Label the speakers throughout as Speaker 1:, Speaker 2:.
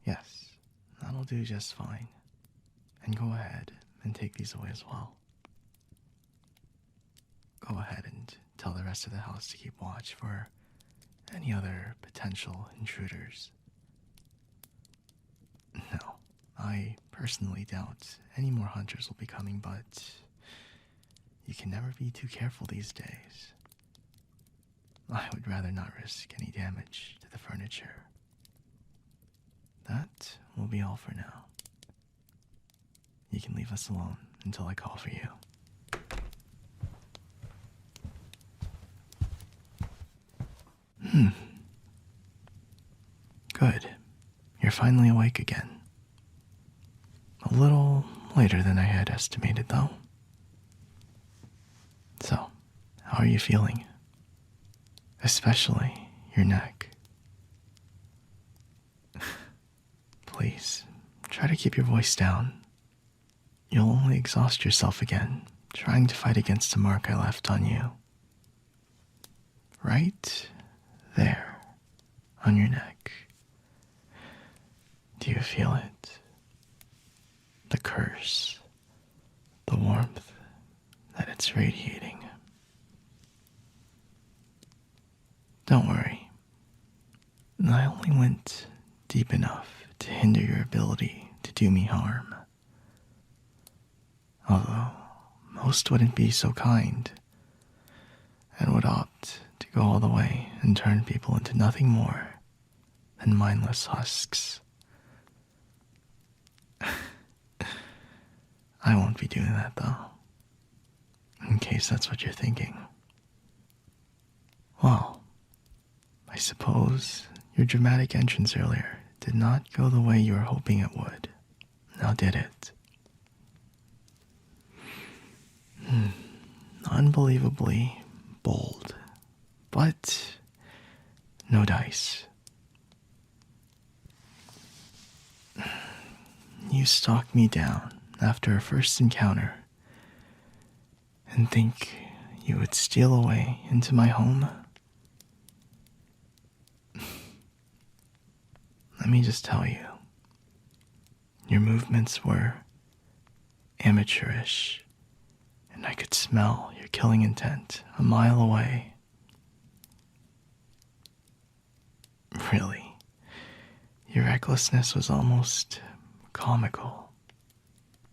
Speaker 1: Yes, that'll do just fine. And go ahead and take these away as well. Go ahead and tell the rest of the house to keep watch for any other potential intruders. No, I personally doubt any more hunters will be coming, but you can never be too careful these days. I would rather not risk any damage to the furniture. That will be all for now. You can leave us alone until I call for you. Good. You're finally awake again. A little later than I had estimated, though. So, how are you feeling? Especially your neck. Please, try to keep your voice down. You'll only exhaust yourself again, trying to fight against the mark I left on you. Right there, on your neck. Do you feel it? The curse, the warmth that it's radiating. Don't worry. I only went deep enough to hinder your ability to do me harm. Although most wouldn't be so kind and would opt to go all the way and turn people into nothing more than mindless husks. I won't be doing that, though, in case that's what you're thinking. Well, I suppose your dramatic entrance earlier did not go the way you were hoping it would. Now did it? Unbelievably bold, but no dice. You stalk me down after a first encounter and think you would steal away into my home? Let me just tell you, your movements were amateurish, and I could smell your killing intent a mile away. Really, your recklessness was almost comical.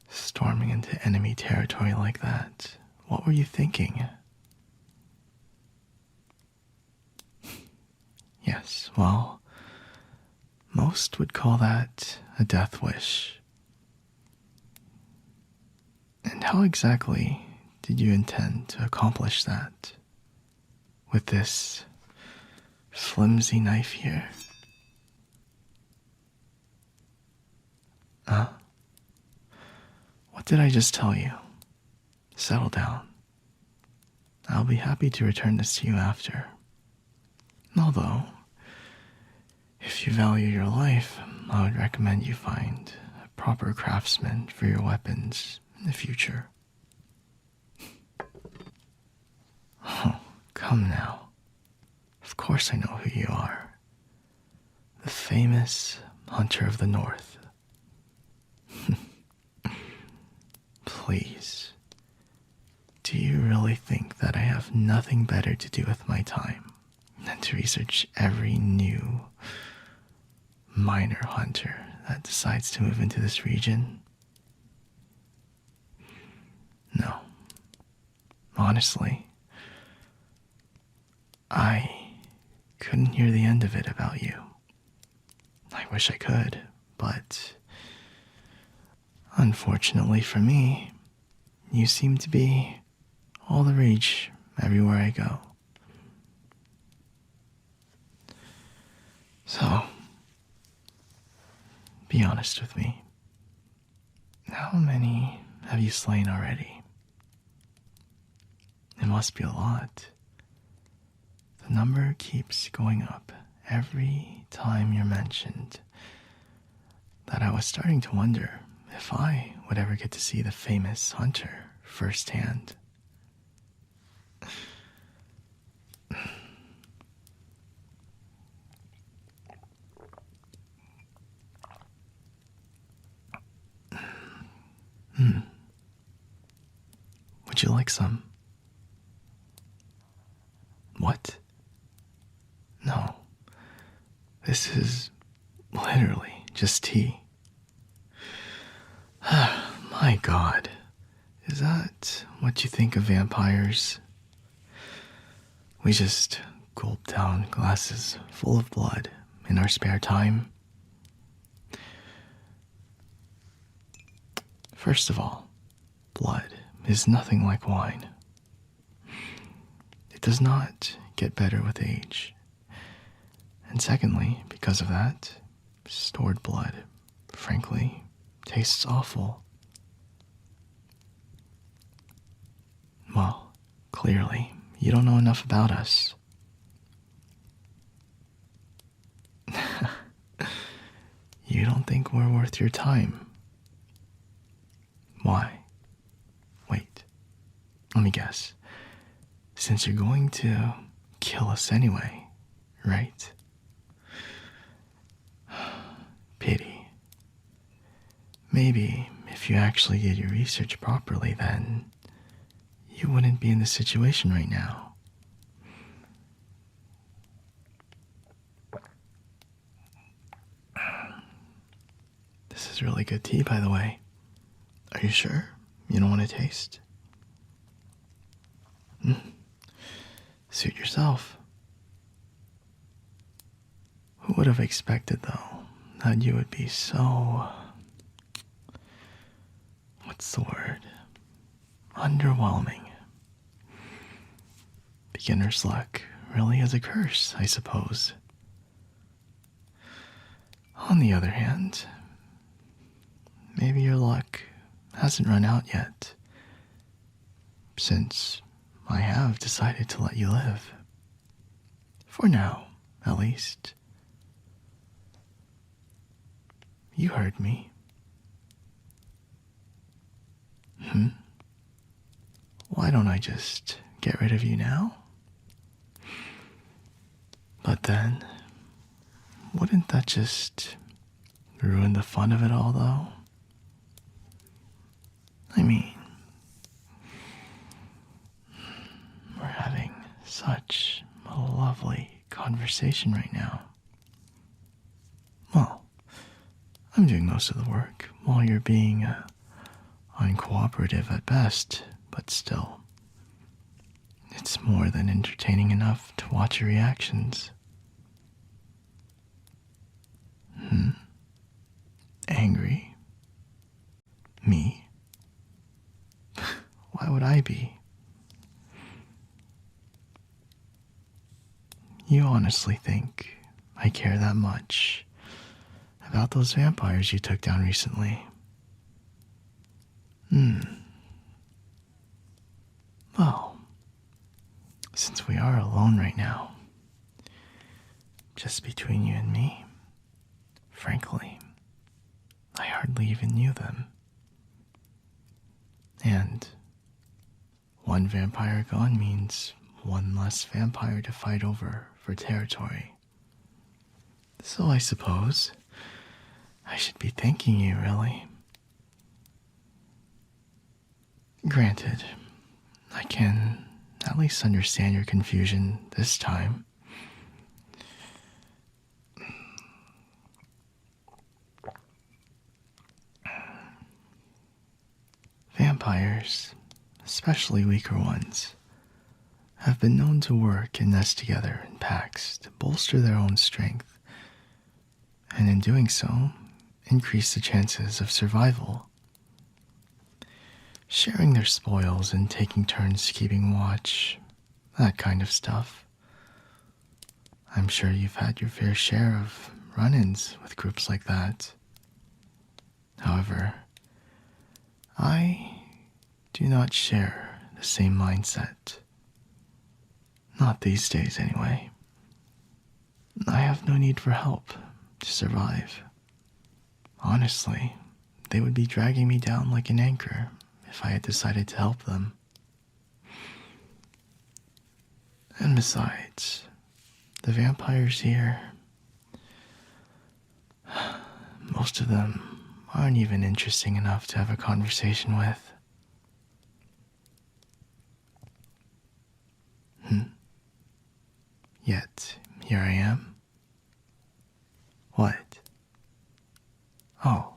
Speaker 1: Storming into enemy territory like that, what were you thinking? Yes, well, most would call that a death wish. And how exactly did you intend to accomplish that? With this flimsy knife here? Huh? What did I just tell you? Settle down. I'll be happy to return this to you after. Although, if you value your life, I would recommend you find a proper craftsman for your weapons in the future. Oh, come now. Of course I know who you are. The famous Hunter of the North. Please, do you really think that I have nothing better to do with my time than to research every new minor hunter that decides to move into this region? No. Honestly, I couldn't hear the end of it about you. I wish I could, but unfortunately for me, you seem to be all the rage everywhere I go. So, be honest with me. How many have you slain already? It must be a lot. The number keeps going up every time you're mentioned, that I was starting to wonder if I would ever get to see the famous hunter firsthand. Would you like some? What? No. This is literally just tea. My God. Is that what you think of vampires? We just gulp down glasses full of blood in our spare time. First of all, blood is nothing like wine. It does not get better with age. And secondly, because of that, stored blood, frankly, tastes awful. Well, clearly, you don't know enough about us. You don't think we're worth your time? Why? Wait, let me guess. Since you're going to kill us anyway, right? Pity. Maybe if you actually did your research properly, then you wouldn't be in this situation right now. This is really good tea, by the way. Are you sure you don't want to taste? Suit yourself. Who would have expected, though, that you would be so... what's the word? Underwhelming. Beginner's luck really is a curse, I suppose. On the other hand, maybe your luck hasn't run out yet, since I have decided to let you live. For now, at least. You heard me. Why don't I just get rid of you now? But then, wouldn't that just ruin the fun of it all, though? I mean, we're having such a lovely conversation right now. Well, I'm doing most of the work while you're being uncooperative at best, but still, it's more than entertaining enough to watch your reactions. Angry? Me? Why would I be? You honestly think I care that much about those vampires you took down recently? Well, since we are alone right now, just between you and me, frankly, I hardly even knew them. And one vampire gone means one less vampire to fight over for territory. So I suppose I should be thanking you, really. Granted, I can at least understand your confusion this time. Vampires, especially weaker ones, have been known to work and nest together in packs to bolster their own strength, and in doing so, increase the chances of survival. Sharing their spoils and taking turns keeping watch, that kind of stuff. I'm sure you've had your fair share of run-ins with groups like that. However, I do not share the same mindset. Not these days, anyway. I have no need for help to survive. Honestly, they would be dragging me down like an anchor if I had decided to help them. And besides, the vampires here, most of them aren't even interesting enough to have a conversation with. Oh,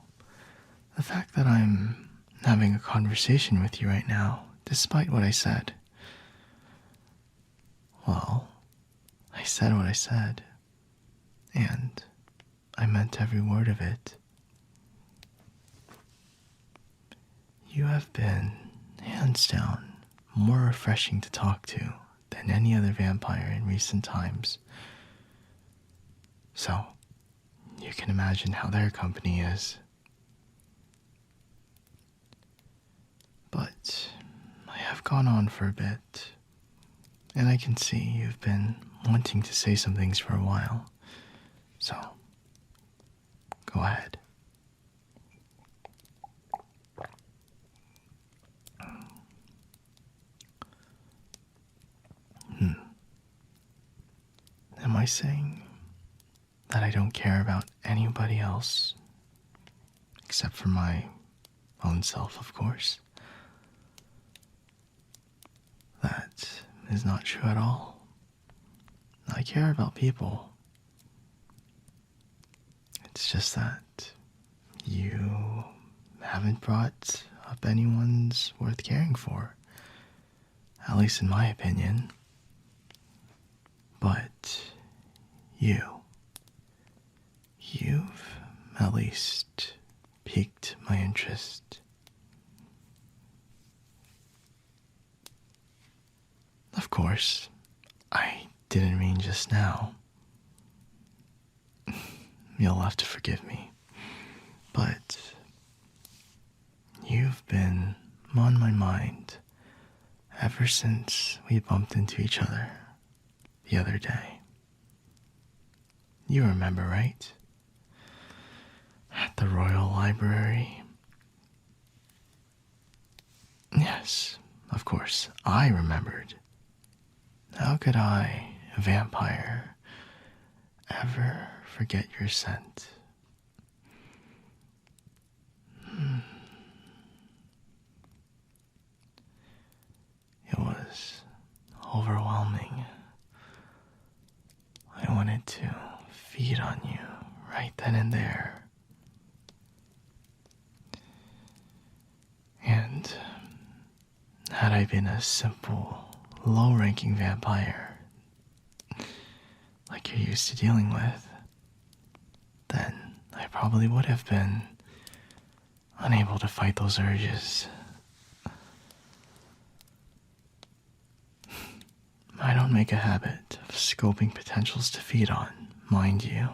Speaker 1: the fact that I'm having a conversation with you right now, despite what I said. Well, I said what I said, and I meant every word of it. You have been, hands down, more refreshing to talk to than any other vampire in recent times. So, you can imagine how their company is. But I have gone on for a bit, and I can see you've been wanting to say some things for a while. So, go ahead. Am I saying that I don't care about anybody else except for my own self, of course? That is not true at all. I care about people. It's just that you haven't brought up anyone's worth caring for, at least in my opinion. But you've at least piqued my interest. Of course, I didn't mean just now. You'll have to forgive me. But you've been on my mind ever since we bumped into each other the other day. You remember, right? At the Royal Library. Yes, of course, I remembered. How could I, a vampire, ever forget your scent? It was overwhelming. I wanted to feed on you right then and there. And had I been a simple, low-ranking vampire, like you're used to dealing with, then I probably would have been unable to fight those urges. I don't make a habit of scoping potentials to feed on, mind you.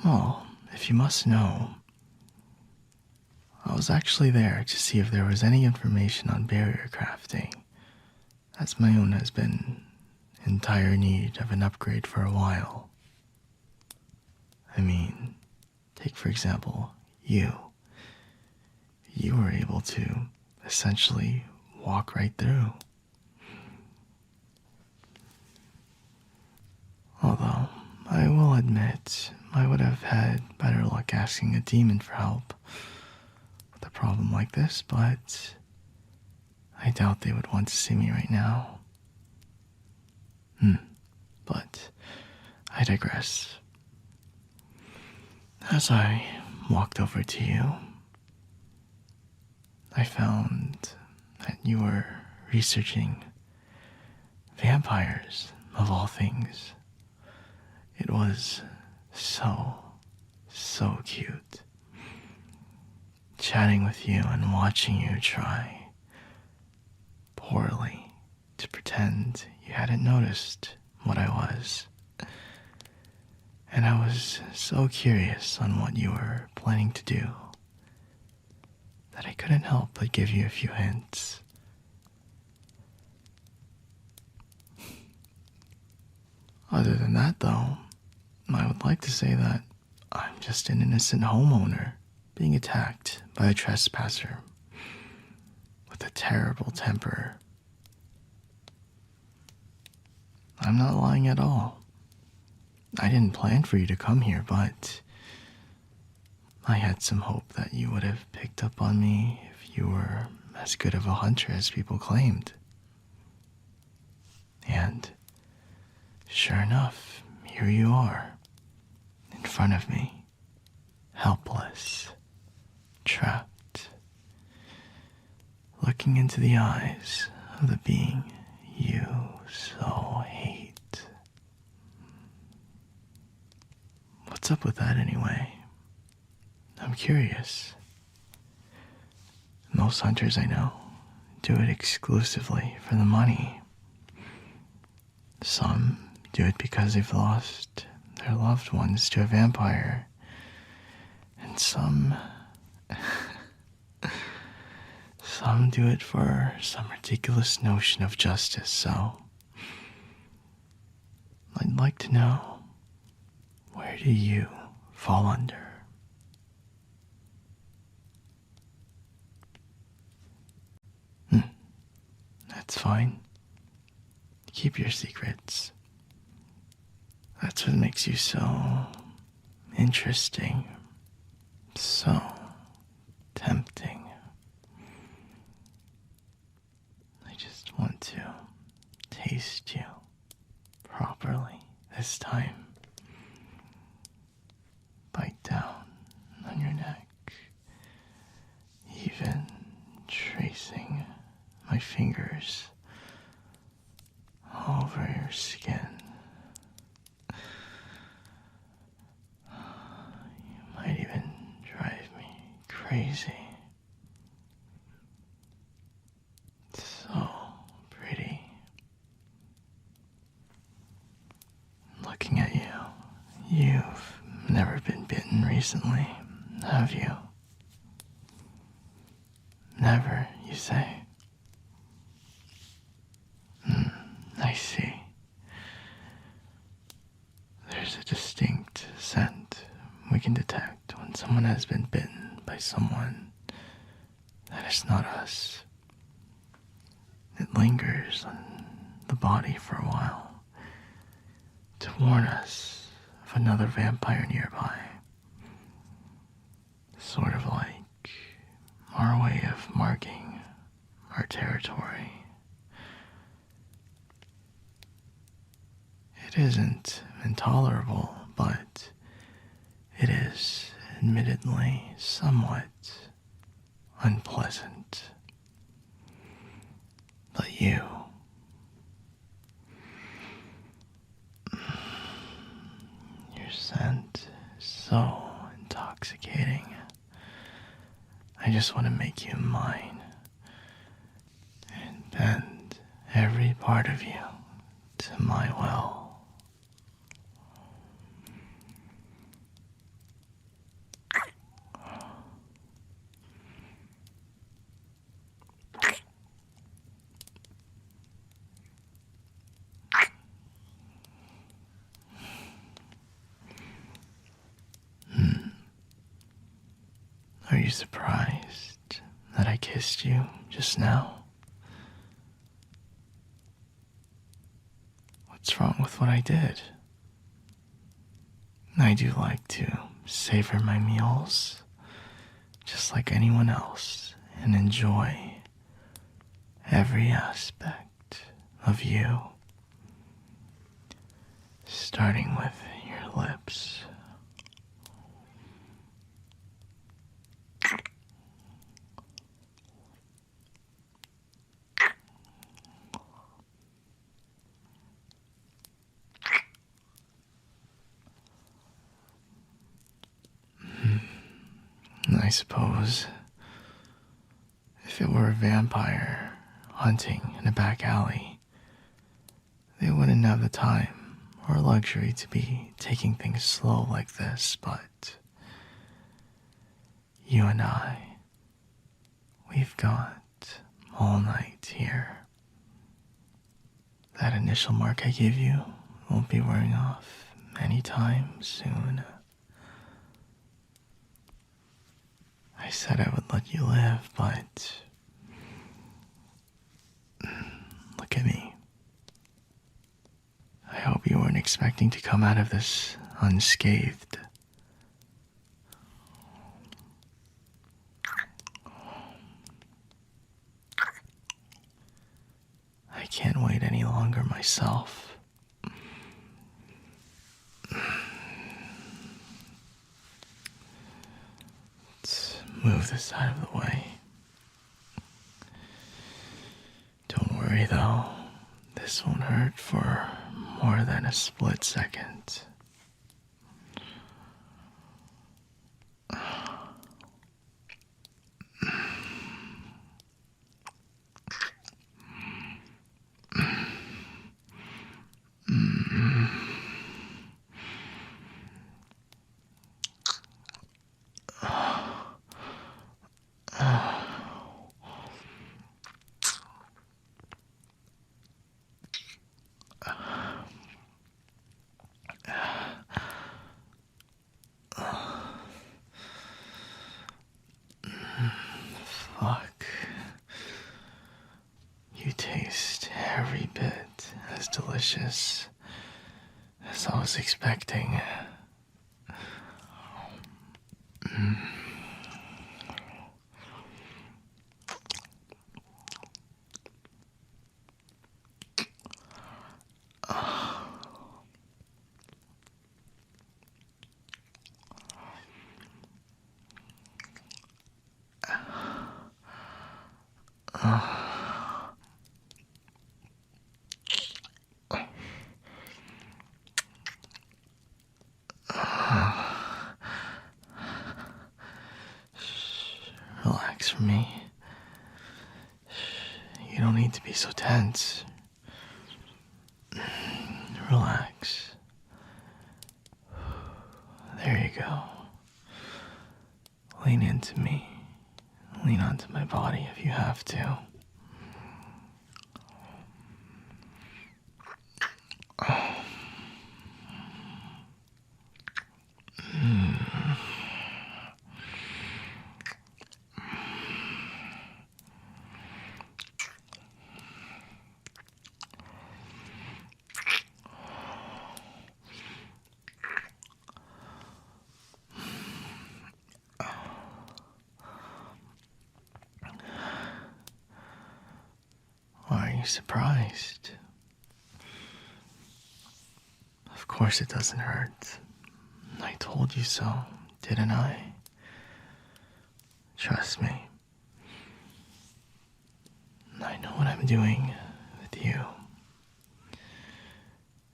Speaker 1: Well, if you must know, I was actually there to see if there was any information on barrier crafting, as my own has been in dire need of an upgrade for a while. I mean, take for example, you. You were able to essentially walk right through. Although, I will admit, I would have had better luck asking a demon for help with a problem like this, but I doubt they would want to see me right now. But I digress. As I walked over to you, I found that you were researching vampires, of all things. It was so cute. Chatting with you and watching you try poorly to pretend you hadn't noticed what I was. And I was so curious on what you were planning to do that I couldn't help but give you a few hints. Other than that, though, I would like to say that I'm just an innocent homeowner being attacked by a trespasser with a terrible temper. I'm not lying at all. I didn't plan for you to come here, but I had some hope that you would have picked up on me if you were as good of a hunter as people claimed. And sure enough, here you are, in front of me, helpless, trapped, looking into the eyes of the being you so hate. What's up with that anyway? I'm curious. Most hunters I know do it exclusively for the money. Some do it because they've lost their loved ones to a vampire. And some do it for some ridiculous notion of justice, so I'd like to know, where do you fall under? That's fine. Keep your secrets. That's what makes you so interesting, so tempting. I just want to taste you properly this time. Bite down on your neck, even tracing my fingers over your skin. You might even drive me crazy. So pretty. Looking at you, you've never been bitten recently, have you? Never, you say? I see. There's a distinct scent we can detect when someone has been bitten by someone that is not us. It lingers on the body for a while to warn us of another vampire nearby. Sort of like our way of marking our territory. It isn't intolerable, but it is admittedly somewhat unpleasant. But you, your scent is so intoxicating. I just want to make you mine and bend every part of you to my will. Are you surprised that I kissed you just now? What's wrong with what I did? I do like to savor my meals, just like anyone else, and enjoy every aspect of you, starting with your lips. I suppose if it were a vampire hunting in a back alley, they wouldn't have the time or luxury to be taking things slow like this, but you and I, we've got all night here. That initial mark I gave you won't be wearing off anytime soon. I said I would let you live, but look at me. I hope you weren't expecting to come out of this unscathed. I can't wait any longer myself. move this out of the way. Don't worry though, this won't hurt for more than a split second. Fuck. You taste every bit as delicious as I was expecting. Relax for me. You don't need to be so tense. Relax. There you go. Lean into me. Lean onto my body if you have to. Why are you surprised? Of course it doesn't hurt. I told you so, didn't I? Trust me. I know what I'm doing with you.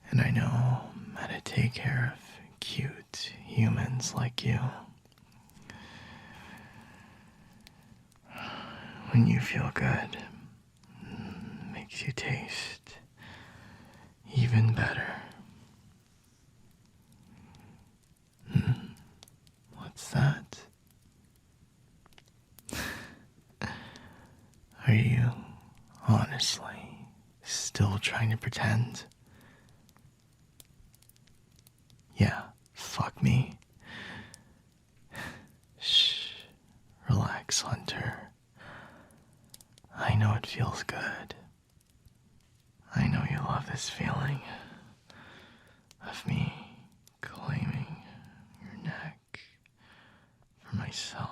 Speaker 1: And I know how to take care of cute humans like you. When you feel good, makes you taste even better. What's that? Are you honestly still trying to pretend? Yeah, fuck me. Shh, relax, Hunter. I know it feels good. I know you love this feeling of me claiming your neck for myself.